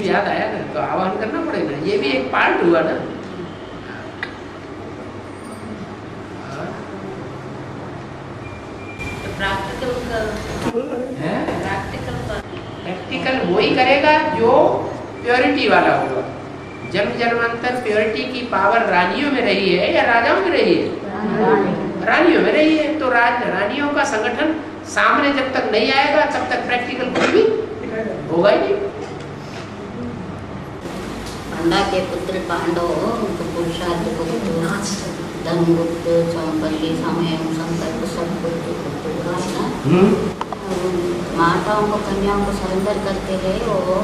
याद आया ना, तो आवाहन करना पड़ेगा, ये भी एक पार्ट हुआ ना। प्रैक्टिकल वही करेगा जो प्योरिटी वाला होगा। जन्म जन्मांतर प्योरिटी की पावर रानियों में रही है या राजाओं में रही है? रानियों में रही है। तो रानियों का संगठन सामने जब तक नहीं आएगा तब तक प्रैक्टिकल कुछ भी होगा ही नहीं। पांडा के पुत्र पांडव पुरुषार्थ धनगुप्त चौपल्ली समय संकल्प सब माताओं को कन्याओं को सरेंडर करते हैं, वो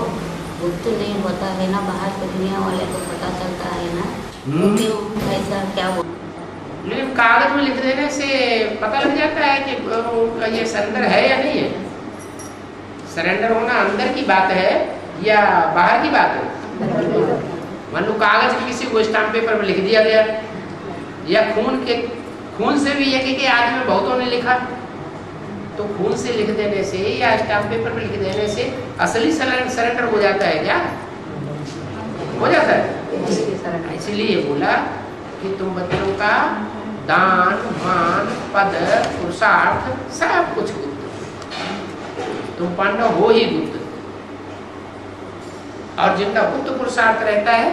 गुप्त नहीं होता है ना, बाहर की दुनिया वाले को पता चलता है ना, ऐसा क्या हो। लेकिन कागज में लिख देने से पता लग जाता है कि उनका ये सरेंडर है या नहीं है। सरेंडर होना अंदर की बात है या बाहर की बात है? मान लो कागज किसी को स्टाम्प पेपर में लिख दिया गया, या खून से भी एक एक आदमी में बहुतों ने लिखा, तो खून से लिख देने से या स्टाम्प पेपर में लिख देने से असली सरेंडर हो जाता है क्या? हो जाता है। इसीलिए बोला कि तुम बच्चों का दान मान पद पुरुषार्थ सब कुछ गुप्त, तुम पांडव हो ही गुप्त। और जिनका गुप्त पुरुषार्थ रहता है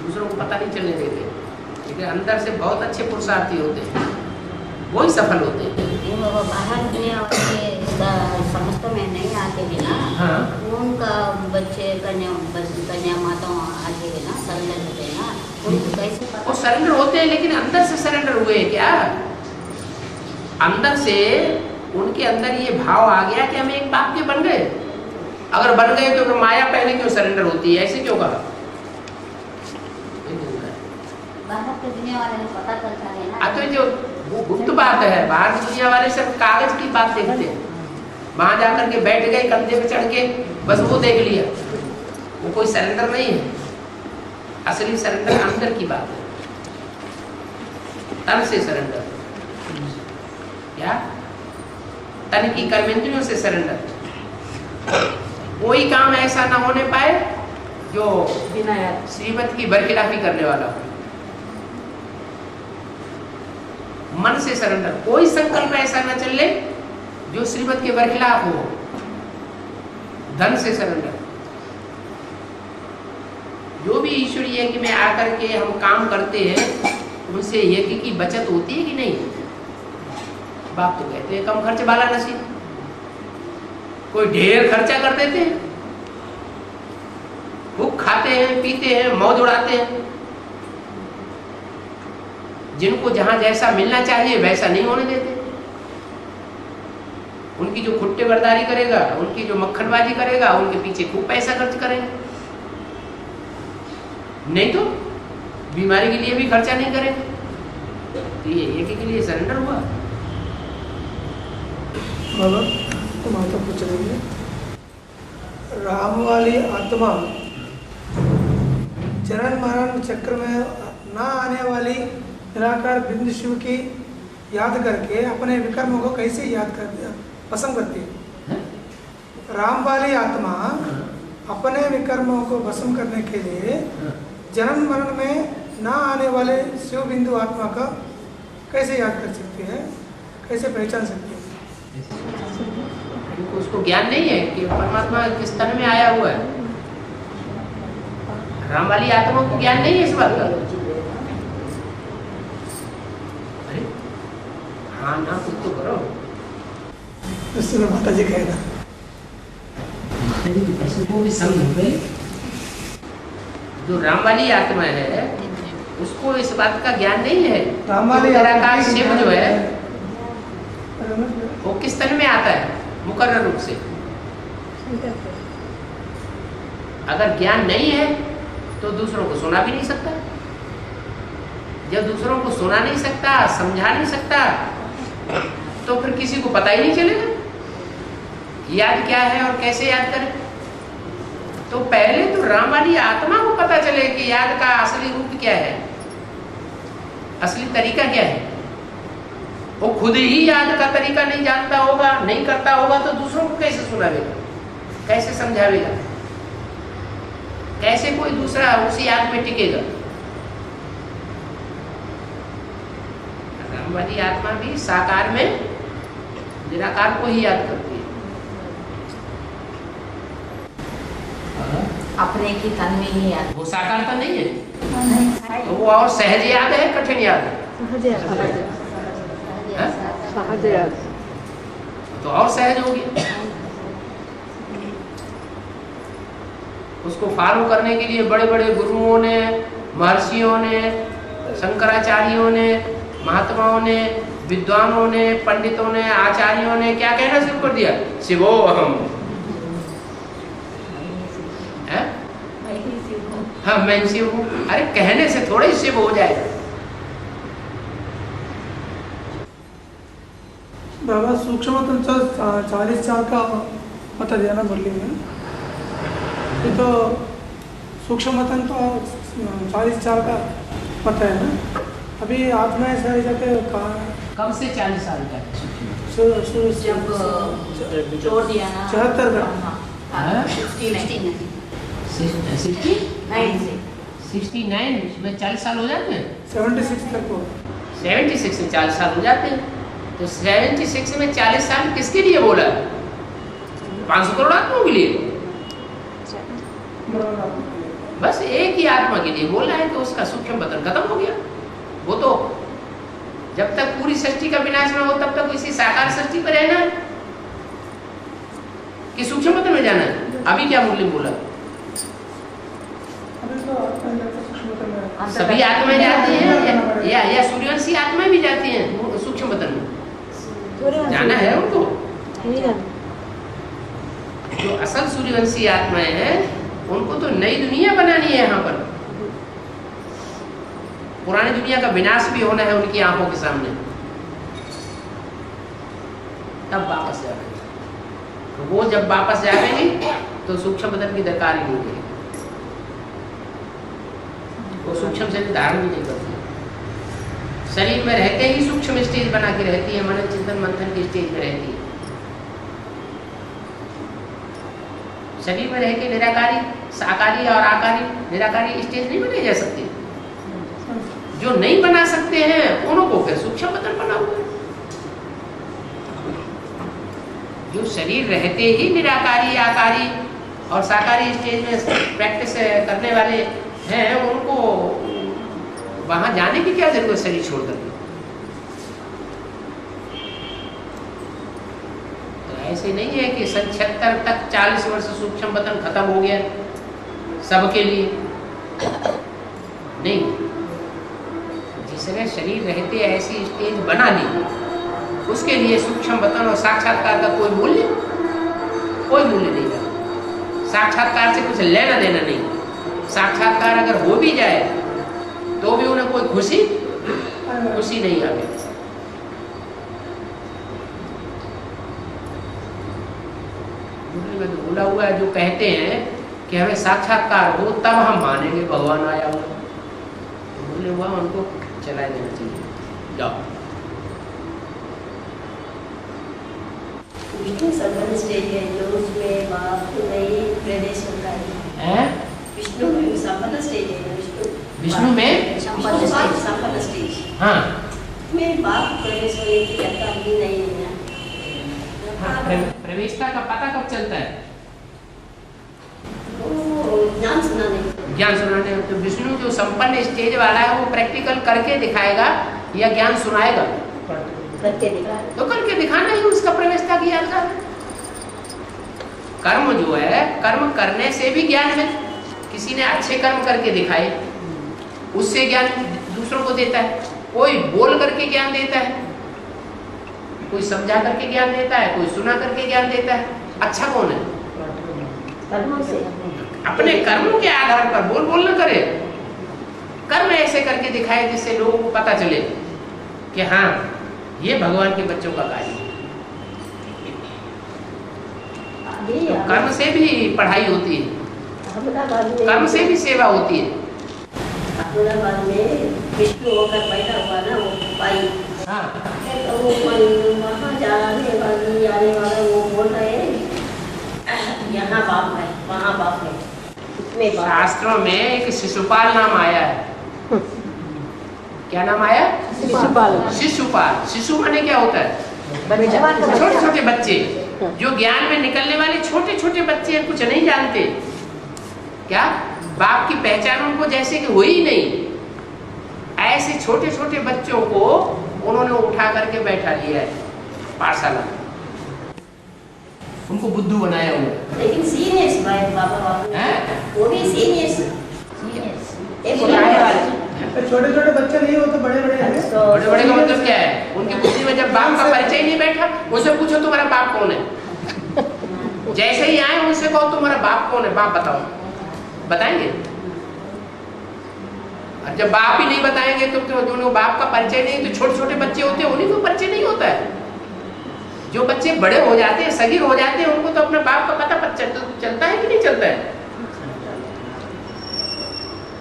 दूसरों को पता नहीं चलने देते, लेकिन अंदर से बहुत अच्छे पुरुषार्थी होते हैं, वही सफल होते हैं। वो बाहर दुनिया समस्त में नहीं आते हैं ना। हाँ। उनका बच्चे कन्या माता आते हैं ना, सरेंडर होते हैं ना, उनको कैसे वो सरेंडर होते हैं, लेकिन अंदर से सरेंडर हुए क्या? अंदर से उनके अंदर ये भाव आ गया कि हम एक बाप के बन गए। अगर बन गए तो माया पहले क्यों सरेंडर होती है? ऐसे क्यों कहा? बाहर की दुनिया वाले को पता चलता है ना। तो जो गुप्त बात है, बाहर की दुनिया वाले सिर्फ कागज की बात देखते हैं, वहां जाकर के बैठ गए कंधे पे चढ़ के, बस वो देख लिया, वो कोई सरेंडर नहीं है। असली सरेंडर अंदर की बात है, तन से सरेंडर। क्या? तन की कर्मेंद्रियों से सरेंडर। कोई काम ऐसा ना होने पाए जो श्रीमत की बरखिलाफी करने वाला हो। मन से सरेंडर, कोई संकल्प ऐसा न चले जो श्रीमत के बरखिलाफ हो। धन से सरेंडर, जो भी ईश्वरीय कि में आकर के हम काम करते हैं उनसे यज्ञ की बचत होती है कि नहीं? बाप तो कहते हैं कम खर्च वाला नसीब, कोई ढेर खर्चा कर देते हैं, खूब खाते हैं पीते हैं मौज उड़ाते हैं, जिनको जहां जैसा मिलना चाहिए वैसा नहीं होने देते। उनकी जो खुट्टे बर्दारी करेगा, उनकी जो मक्खनबाजी करेगा, उनके पीछे खूब पैसा खर्च करेंगे, नहीं तो बीमारी के लिए भी खर्चा नहीं करेंगे। तो ये एक के लिए सरेंडर हुआ। तुम तो पूछ रही है, राम वाली आत्मा जनन मरण चक्र में ना आने वाली निराकार बिंदु शिव की याद करके अपने विकर्मों को कैसे याद कर पसंद करती है? राम वाली आत्मा अपने विकर्मों को भस्म करने के लिए जन्म मरण में ना आने वाले शिव बिंदु आत्मा का कैसे याद कर सकती है, कैसे पहचान सकती है? उसको ज्ञान नहीं है कि परमात्मा किस तन में आया हुआ है। राम वाली आत्मा को ज्ञान नहीं है इस बात का। अरे हाँ ना, कुछ तो करो। माता जी कहना को भी समझ, जो राम वाली आत्मा है उसको इस बात का ज्ञान नहीं है। राम वाली निराकार शिव जो है वो किस तन में आता है मुकर्रर रूप से। अगर ज्ञान नहीं है तो दूसरों को सुना भी नहीं सकता। जब दूसरों को सुना नहीं सकता, समझा नहीं सकता, तो फिर किसी को पता ही नहीं चलेगा याद क्या है और कैसे याद करें। तो पहले तो राम वाली आत्मा को पता चले कि याद का असली रूप क्या है, असली तरीका क्या है। वो खुद ही याद का तरीका नहीं जानता होगा, नहीं करता होगा, तो दूसरों को कैसे सुनावेगा, कैसे समझावेगा। कैसे कोई दूसरा उसी याद में टिकेगा? रामवादी आत्मा भी साकार में निराकार को ही याद करती है। अपने की तन में ही याद। वो साकार तो नहीं है, तो वो और सहज याद है, कठिन याद है? सहज याद। तो और सहज होगी। उसको फॉलो करने के लिए बड़े बड़े गुरुओं ने, महर्षियों ने, शंकराचार्यों ने, महात्माओं ने, विद्वानों ने, पंडितों ने, आचार्यों ने क्या कहना शुरू कर दिया? शिवो अहम। हाँ, मैं शिव हूँ। अरे कहने से थोड़ा ही शिव हो जाएगा। बाबा सूक्ष्म 40 साल का मत दिया ना मुरली में, ये तो सूक्ष्म मतन तो 40 साल का मत है ना। अभी आत्मा ऐसा है जाके कब से 40 साल का? जब छोड़ दिया ना 74 का। 69 में 40 साल हो जाते हैं। 76 तक हो। 76 में 40 साल हो जाते हैं। तो 76 में 40 साल किसके लिए बोला? 500 करोड़ आत्माओं के लिए। बस एक ही आत्मा के लिए बोला है कि उसका सूक्ष्म बदन खत्म हो गया। वो तो जब तक पूरी सृष्टि का विनाश ना हो तब तक इसी साकार सृष्टि पर रहना है कि सूक्ष्म बदन में जाना है। अभी क्या मुरली बोला? सभी आत्माएं जाती हैं या सूर्यवंशी आत्माएं भी जाती हैं सूक्ष्म बदन में? जाना है उनको। जो असल सूर्यवंशी आत्माएं हैं उनको तो नई दुनिया बनानी है यहाँ पर। पुरानी दुनिया का विनाश भी होना है उनकी आंखों के सामने, तब वापस जाएंगे। तो वो जब वापस जाएंगे तो सूक्ष्म बदन की दरकार ही नहीं होगी। वो सूक्ष्म शरीर धारण भी नहीं करती। शरीर में रहते ही सूक्ष्म स्टेज बना के रहती है, मनन चिंतन मंथन की स्टेज में रहती है। शरीर में रह के निराकारी, साकारी और आकारी, निराकारी स्टेज नहीं बनाई जा सकती। जो नहीं बना सकते हैं उनको फिर सूक्ष्म बदन बना हुआ है। जो शरीर रहते ही निराकारी, आकारी और साकारी स्टेज में प्रैक्टिस करने वाले हैं उनको वहां जाने की क्या जरूरत शरीर छोड़ करके? तो ऐसे नहीं है कि 76 तक 40 वर्ष सूक्ष्म बदन खत्म हो गया सबके लिए, नहीं। जिसने शरीर रहते ऐसी स्टेज बना ली उसके लिए सूक्ष्म बदन और साक्षात्कार का कोई मूल्य नहीं था। साक्षात्कार से कुछ लेना देना नहीं। साक्षात्कार अगर हो भी जाए तो भी उन्हें कोई खुशी नहीं आती। में भूला हुआ है जो कहते हैं कि हमें साक्षात्कार हो तब हम मानेंगे भगवान आया हुआ। तो भूले हुआ उनको चला देना चाहिए। जाओ। विष्णु संबंध स्टेज है जो उसमें बाप नहीं प्रदेश होता है। विष्णु में संबंध स्टेज है। विष्णु में संबंध स्टेज। हाँ। में बाप प्रवेश होने की लगता ही नहीं है। हाँ, प्रवेशता का पता कब चलता है? ज्ञान सुनाने। तो विष्णु जो संपन्न स्टेज वाला है वो प्रैक्टिकल करके दिखाएगा या ज्ञान सुनाएगा? करके दिखाएगा। तो करके दिखाना ही उसका प्रवेशता की यात्रा है। कर्म जो है, कर्म करने से भी ज्ञान है। किसी ने अच्छे कर्म करके दिखाए उससे ज्ञान दूसरों को देता है। कोई बोल करके ज्ञान देता है, कोई समझा करके ज्ञान देता है, कोई सुना करके ज्ञान देता है। अच्छा कौन है? कर्मों से अपने कर्मों के आधार पर बोल न करे। कर्म ऐसे करके दिखाए जिससे लोगों को पता चले कि हाँ ये भगवान के बच्चों का कार्य है। तो कर्म से भी पढ़ाई होती है, कर्म से भी सेवा होती है। अहमदाबाद में विष्णु होकर पैदा हुआ ना वो भाई। हाँ। तो वो वहाँ जाने वाली आने वाला वो बोल रहे हैं यहाँ बाप है वहाँ बाप है। शास्त्रों में एक शिशुपाल नाम आया है। क्या नाम आया? शिशुपाल। शिशु माने क्या होता है? छोटे छोटे बच्चे, जो ज्ञान में निकलने वाले छोटे छोटे बच्चे हैं, कुछ नहीं जानते। क्या बाप की पहचान उनको जैसे कि हुई नहीं, ऐसे छोटे छोटे बच्चों को उन्होंने उठा करके बैठा लिया है पाठशाला में, उनको बुद्धू बनाया हुआ। लेकिन सीनियर्स भाई बाबा वो भी सीनियर्स छोटे छोटे बच्चे नहीं हो तो बड़े बड़े हैं। बड़े बड़े का मतलब क्या है? उनकी बुद्धि में जब बाप का परिचय नहीं बैठा, उनसे पूछो तुम्हारा बाप कौन है। जैसे ही आए उनसे कहो तुम्हारा बाप कौन है, बाप बताओ, बताएंगे? और जब बाप ही नहीं बताएंगे तो उनको बाप का परिचय नहीं, तो छोटे छोटे बच्चे होते हैं उन्हीं को परिचय नहीं होता है। जो बच्चे बड़े हो जाते हैं, सगीर हो जाते हैं, उनको तो अपने बाप का पता चलता है कि नहीं चलता है?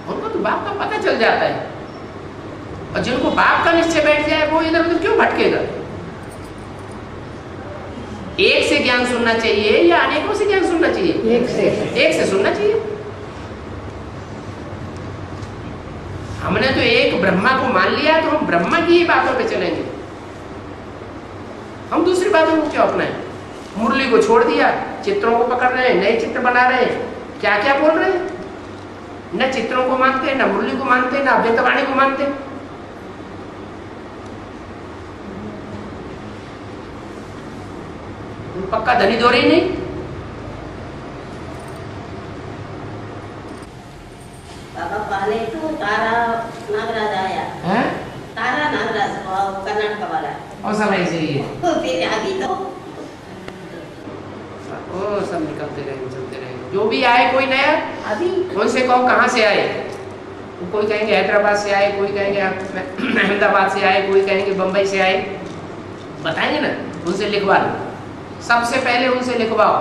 उनको तो बाप का पता चल जाता है। और जिनको बाप का निश्चय बैठ जाए वो इधर उधर क्यों भटकेगा? एक से ज्ञान सुनना चाहिए या अनेकों से ज्ञान सुनना चाहिए? एक से सुनना चाहिए। हमने तो एक ब्रह्मा को मान लिया तो हम ब्रह्मा की ही बातों पे चलेंगे, हम दूसरी बातों को क्यों अपनाएं? मुरली को छोड़ दिया, चित्रों को पकड़ रहे हैं, नए चित्र बना रहे हैं, क्या क्या बोल रहे हैं। न चित्रों को मानते, न मुरली को मानते, न अद्वैतवाणी को मानते। पक्का धनी दौरे ही नहीं। बाबा पहले तो तारा नागराज आया है? तारा नागराज कर्नाटक वाला और सब ऐसे ही है। फिर आगे तो ओ सब निकलते रहेंगे, चलते रहेंगे। जो भी आए कोई नया, अभी उनसे कहो कहाँ से आए, तो कोई कहेंगे हैदराबाद से आए, कोई कहेंगे अहमदाबाद से आए, कोई कहेंगे बम्बई से आए, बताएंगे ना। उनसे लिखवा लो, सबसे पहले उनसे लिखवाओ,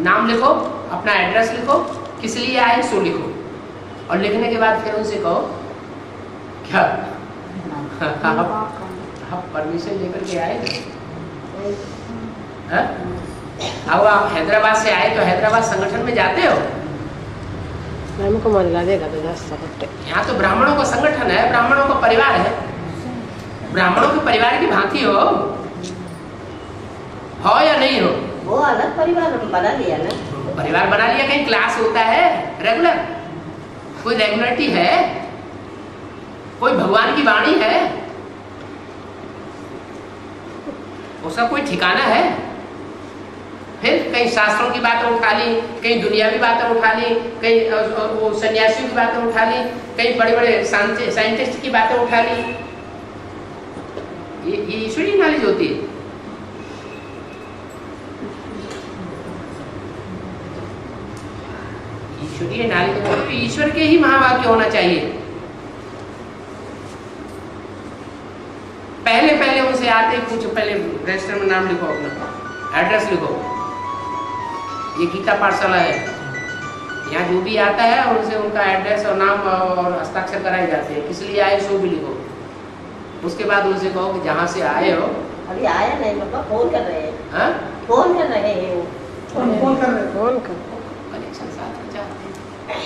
नाम लिखो, अपना एड्रेस लिखो, किस लिए आए सो लिखो, और लिखने के बाद फिर उनसे कहो क्या आप परमिशन लेकर के आए हैं? अब आप हैदराबाद से आए तो हैदराबाद संगठन में जाते हो? यहाँ तो ब्राह्मणों का संगठन है, ब्राह्मणों का परिवार है, ब्राह्मणों के परिवार की भांति हो या नहीं हो? वो अलग परिवार बना लिया ना। परिवार बना लिया, कहीं क्लास होता है रेगुलर, कोई रेगुलरिटी है, कोई भगवान की वाणी है, उसका कोई ठिकाना है? फिर कहीं शास्त्रों की बातें उठा ली, कहीं दुनियावी बातें उठा ली, कहीं वो सन्यासियों की बातें उठा ली, कहीं बड़े बड़े साइंटिस्ट की बातें उठा ली। ये ईश्वरीय नॉलेज होती है। ईश्वरीय नॉलेज तो ईश्वर के ही महावाक्य होना चाहिए। पहले पहले उनसे आते ही पूछो, पहले रजिस्टर में नाम लिखो, अपना एड्रेस लिखो, ये गीता पाठशाला है, यहाँ जो भी आता है उनसे उनका एड्रेस और नाम और हस्ताक्षर कराए जाते हैं, किस लिए आए सो भी लिखो। उसके बाद उनसे कहो कि जहाँ से आए हो। अभी आया नहीं पापा, फोन कर रहे हैं। हाँ? फोन कर रहे हैं वो। फोन कर रहे हैं। कनेक्शन साथ में चाहते हैं,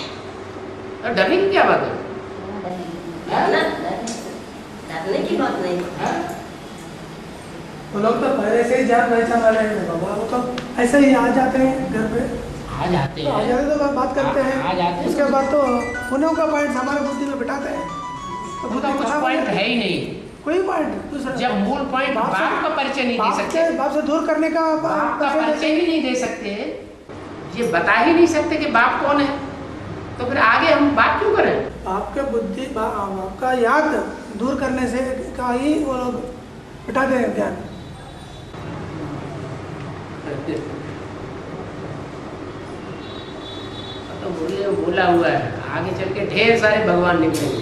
तो डरने की क्या बात है? डरने की बात नहीं। वो लोग तो पहले से ही जान पहचान वाले हैं बाबा, वो तो ऐसे ही आ जाते हैं घर पे, आ जाते हैं, आ जाते तो बात करते हैं, आ जाते हैं। उसके बाद तो उन्हों का पॉइंट हमारे बुद्धि में बिठाते हैं, तो उनका कुछ पॉइंट है ही नहीं। कोई पॉइंट दूसरा, जब मूल पॉइंट बाप का परिचय नहीं दे सकते, बाप से दूर करने का बाप का परिचय ही नहीं दे सकते, ये बता ही नहीं सकते कि बाप कौन है, तो फिर आगे हम बात क्यों करें? आपके बुद्धि आपका याद दूर करने से का ही वो लोग बिठाते हैं ज्ञान। तो बोला हुआ है, आगे चल के ढेर सारे भगवान निकलेंगे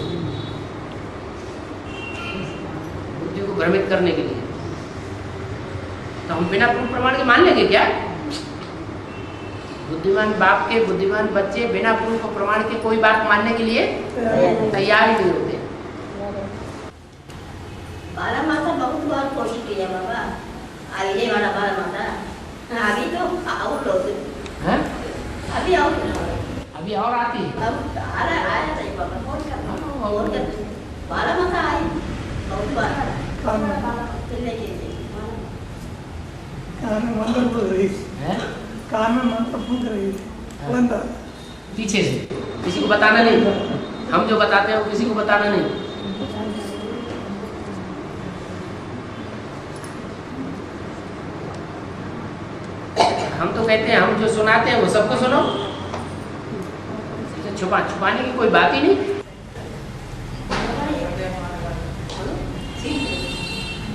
बुद्धि को भ्रमित करने के लिए। तो हम बिना प्रूफ प्रमाण के मान लेंगे क्या? बुद्धिमान बाप के बुद्धिमान बच्चे बिना प्रूफ प्रमाण के कोई बात मानने के लिए तैयार ही नहीं होते। बाला माता बहुत बार कोशिश किया बाबा, आगे वाला बाला माता, अभी तो आउट हो गए। हैं? अभी आउट हो गए। अभी ये और आती है। अब आया था ये बाबा फोन कर 12 मत आई बहुत बार लेके कान में मंत्र बोल रही हैं? कान में मंत्र फूंक रही थी बंदा पीछे से किसी को बताना नहीं, हम जो बताते हैं वो किसी को बताना नहीं। हम तो कहते हैं हम जो सुनाते हैं वो सबको सुनो, छुपाने की कोई बात ही नहीं।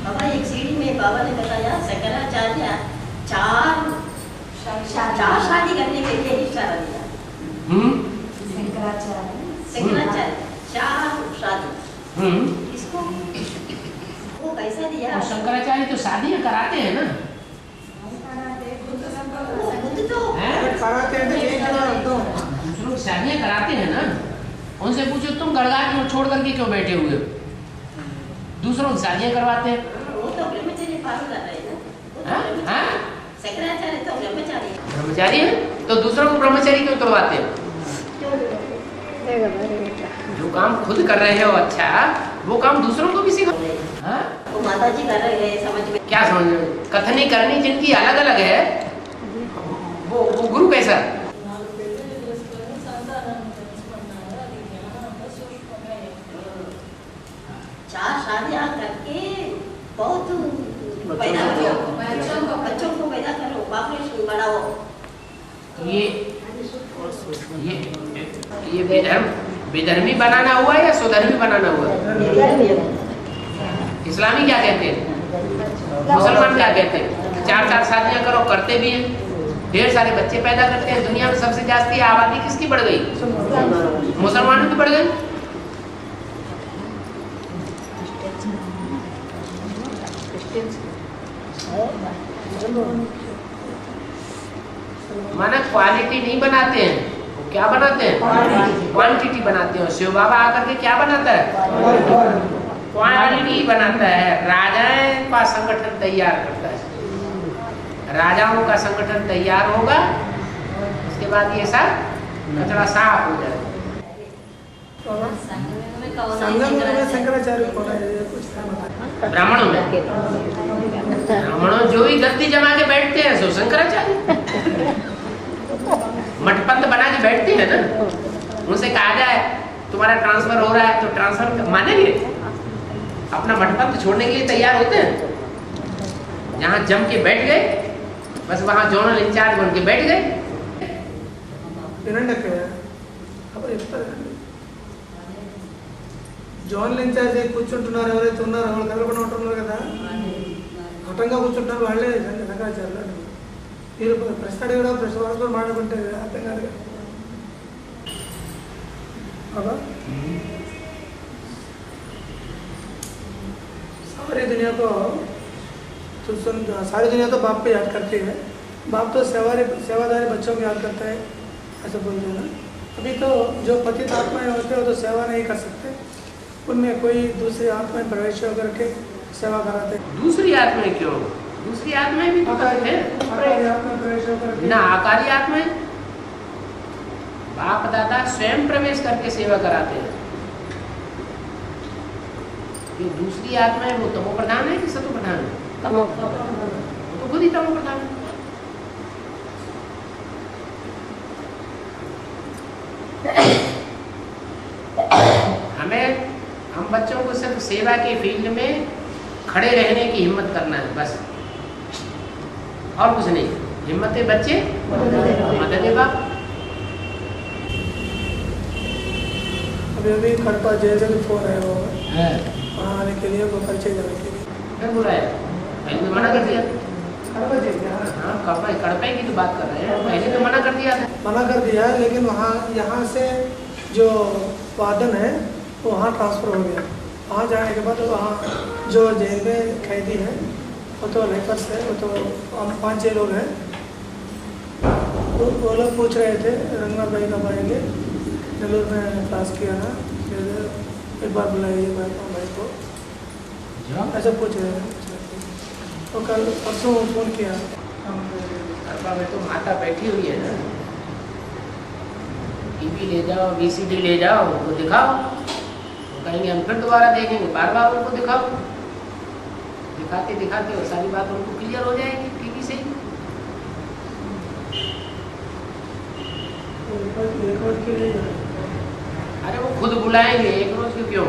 बाबा एक सीढ़ी में बाबा ने बताया शंकराचार्य चार शादी करने के लिए इशारा दिया। शंकराचार्य 4 शादी इसको वो कैसा दिया? और शंकराचार्य तो शादियां कराते हैं ना। बुद्ध तो कराते हैं तो यही करो तो दूसरों की शादियां कराते हैं ना। उनसे पूछो तुम गड़गाड़ में छोड़ करके क्यों बैठे हुए हो? दूसरों की शादियां करवाते हैं। वो तो ब्रह्मचर्य पालन कर रहे हैं ना। हाँ? शंकराचार्य तो ब्रह्मचारी है। ब्रह्मचारी है तो दूसरों को ब्रह्मचारी क्यों करवाते हैं? जो काम खुद कर रहे हो अच्छा, वो काम दूसरों को भी सिखाओ। हाँ? वो माता जी कर रहे हैं समझ में। क्या समझ रहे हो? कथनी करनी जिनकी अलग अलग है, वो गुरु कैसा? चार शादियां करके बहुत पैदा करो, बच्चों को पैदा करो, पॉपुलेशन बढ़ाओ। ये विधर्मी बनाना हुआ या स्वधर्मी बनाना हुआ? इस्लामी क्या कहते हैं? मुसलमान क्या कहते हैं? 4 शादियां करो, करते भी हैं, ढेर सारे बच्चे पैदा करते हैं। दुनिया में सबसे जास्ती आबादी किसकी बढ़ गई? मुसलमानों की बढ़ गई। माना क्वालिटी नहीं बनाते हैं, वो क्या बनाते हैं? क्वांटिटी बनाते हैं। शिव बाबा आकर के क्या बनाता है? क्वालिटी बनाता है। राजाओं का संगठन तैयार करता है। राजाओं का संगठन तैयार होगा, उसके बाद ये सब कचरा साफ हो जाएगा। संगम में शंकराचार्य कौन है? कुछ ब्राह्मणों में, ब्राह्मणों जो ही गद्दी जमा के बैठते हैं सो शंकराचार्य। मठपंथ बना के बैठते हैं ना, उनसे कहा जाए तुम्हारा ट्रांसफर हो रहा है तो ट्रांसफर मानेंगे? अपना मठपंथ छोड़ने के लिए तैयार होते हैं। जहाँ जम के बैठ गए बस वहाँ जोनल इंचार्ज बन के बैठ गए। జోనల్ ఇన్ఛార్జ్ కూర్చుంటున్నారు, ఎవరైతే ఉన్నారో వాళ్ళు కలపడం ఉంటున్నారు కదా, హఠంగా కూర్చుంటున్నారు వాళ్ళే శంకరాచార్యులు. మీరు ప్రశ్న అడిగినా ప్రశ్న వాసులు మాట్లాడుకుంటే అర్థం కాదు కదా. सारी दुनिया को सारी दुनिया तो बाप को याद करती है, बाप तो सेवादारी बच्चों को याद करता है, ऐसा बोलते हैं ना. अभी तो जो पतित आत्माएं होते हैं वो तो सेवा नहीं कर सकते, उनमें कोई दूसरी आत्माएं प्रवेश होकर के सेवा कराते हैं. दूसरी आत्माएं क्यों? दूसरी आत्माएं भी तो करते हैं प्रवेश होकर ना। आकारी आत्माएं बाप दादा स्वयं प्रवेश करके सेवा कराते हैं। ये दूसरी आत्माएं वो तमो प्रधान है कि सतो प्रधान है? वो तो खुद ही तमो प्रधान है। हम बच्चों को सिर्फ सेवा के फील्ड में खड़े रहने की हिम्मत करना है बस, और कुछ नहीं। हिम्मत है बच्चे, मदद है बाप। अभी खड़पा जैसे भी फोन है वो वहाँ आने के लिए, वो परिचय देने के लिए मैं बुलाया, पहले तो मना कर दिया। खड़पा जैसे हाँ कड़पे की तो बात कर रहे हैं, पहले तो मना कर दिया था। मना कर दिया, लेकिन वहाँ यहाँ से जो वादन है वो वहाँ ट्रांसफ़र हो गया। वहाँ जाने के बाद वहाँ जो जेल में कैदी है वो तो लेपर्स है, वो तो 5-6 लोग हैं। वो लोग पूछ रहे थे रंगनाथ भाई कब आएंगे, नेल्लूर में क्लास किया ना, फिर एक बार बुलाइए भाई को, ऐसा पूछ रहे हैं। तो कल परसों फ़ोन किया, में तो माता बैठी हुई है ना, डीवी ले जाओ, वीसीडी ले जाओ, उनको दिखाओ, वो कहेंगे हम फिर दोबारा देखेंगे, बार बार उनको दिखाओ, दिखाते दिखाते वो सारी बात उनको क्लियर हो जाएगी टीवी से ही। एक रोज के लिए अरे वो खुद बुलाएंगे, एक रोज के क्यों,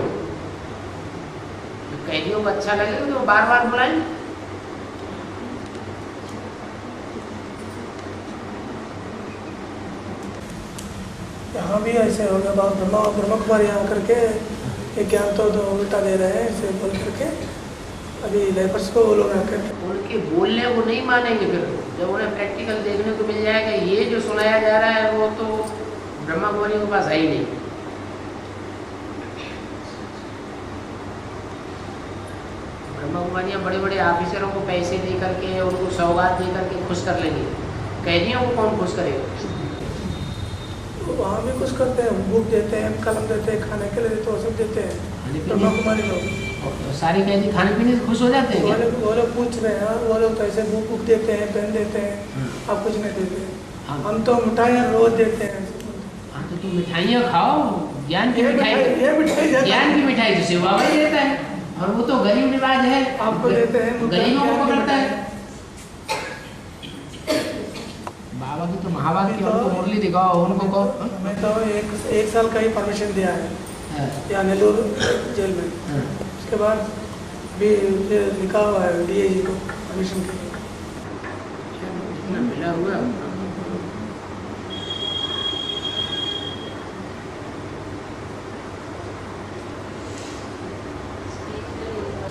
जब कैदियों को अच्छा लगेगा तो बार बार बुलाएंगे। यहाँ भी ऐसे हो गया, बाबा ब्रह्मा कुमारी यहाँ करके ये ज्ञान तो उल्टा दे रहे हैं ऐसे बोल करके, अभी लेपर्स को वो लोग आकर उनके बोलने को नहीं मानेंगे, फिर जब उन्हें प्रैक्टिकल देखने को मिल जाएगा ये जो सुनाया जा रहा है वो तो ब्रह्मा कुमारी के पास है ही नहीं। ब्रह्मा कुमारियाँ बड़े बड़े ऑफिसरों को पैसे दे करके, उनको सौगात दे करके खुश कर लेंगे, कैदियों को कौन खुश करेगा? वहाँ भी कुछ करते हैं, बुक देते हैं, कलम देते हैं, खाने के लिए देते हैं, वो सब देते हैं ब्रह्मा कुमारी लोग। तो सारी कैदी खाने पीने से खुश हो जाते हैं क्या? वो लोग पूछ रहे हैं, वो लोग कैसे बुक देते हैं, पेन देते हैं, आप कुछ नहीं देते। हम तो मिठाइयाँ रोज देते हैं। हाँ तो तुम मिठाइयाँ खाओ, ज्ञान की मिठाई, ये मिठाई ज्ञान की मिठाई तो शिव बाबा ही देता है, और वो तो गरीब निवाज है, आपको देते हैं, गरीबों को पकड़ता है। बाबा की तो महाभारत की उनको मुरली दिखाओ, उनको कहो। मैं तो एक साल का ही परमिशन दिया है यहाँ नेल्लूर जेल में, उसके बाद भी लिखा हुआ है डीआईजी को परमिशन के लिए। कितना मिला हुआ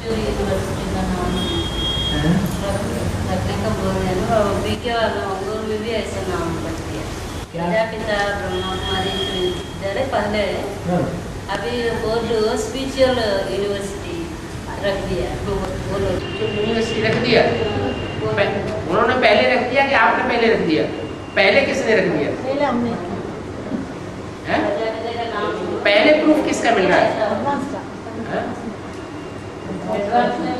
यूनिवर्सिटी का नाम रखने का बोल रहे हैं ना, बीके वालों अंगूर में भी ऐसा नाम रख दिया, प्रजापिता ब्रह्मा कुमारी विश्वविद्यालय पहले, अभी बोर्ड स्पिरिचुअल यूनिवर्सिटी रख दिया। बोलो यूनिवर्सिटी रख दिया, उन्होंने पहले रख दिया कि आपने पहले रख दिया? पहले किसने रख दिया? पहले हमने हैं? प्रजापिता का नाम पहले प्रूफ किसका मिल रहा है? एडवांस का हैं? एडवांस में